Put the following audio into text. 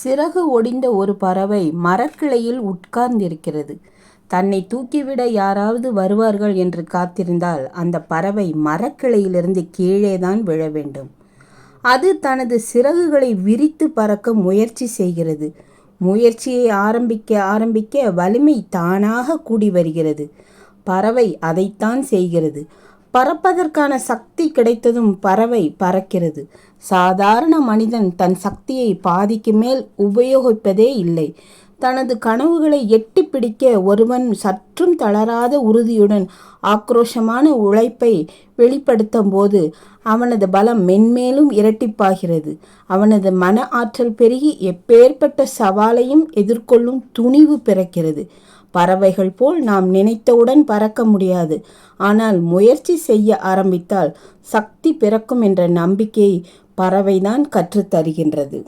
சிறகு ஒடிந்த ஒரு பறவை மரக்கிளையில் உட்கார்ந்திருக்கிறது. தன்னை தூக்கிவிட யாராவது வருவார்கள் என்று காத்திருந்தால் அந்த பறவை மரக்கிளையிலிருந்து கீழேதான் விழ வேண்டும். அது தனது சிறகுகளை விரித்து பறக்க முயற்சி செய்கிறது. முயற்சியை ஆரம்பிக்க ஆரம்பிக்க வலிமை தானாக கூடி வருகிறது. பறவை அதைத்தான் செய்கிறது. பறப்பதற்கான சக்தி கிடைத்ததும் பறவை பறக்கிறது. சாதாரண மனிதன் தன் சக்தியை பாதிக்கு மேல் உபயோகிப்பதே இல்லை. தனது கனவுகளை எட்டி பிடிக்க ஒருவன் சற்றும் தளராத உறுதியுடன் ஆக்ரோஷமான உழைப்பை வெளிப்படுத்தும் போது அவனது பலம் மென்மேலும் இரட்டிப்பாகிறது. அவனது மன ஆற்றல் பெருகி எப்பேற்பட்ட சவாலையும் எதிர்கொள்ளும் துணிவு பிறக்கிறது. பறவைகள் போல் நாம் நினைத்தவுடன் பறக்க முடியாது. ஆனால் முயற்சி செய்ய ஆரம்பித்தால் சக்தி பிறக்கும் என்ற நம்பிக்கையை பறவைதான் கற்றுத்தருகின்றது.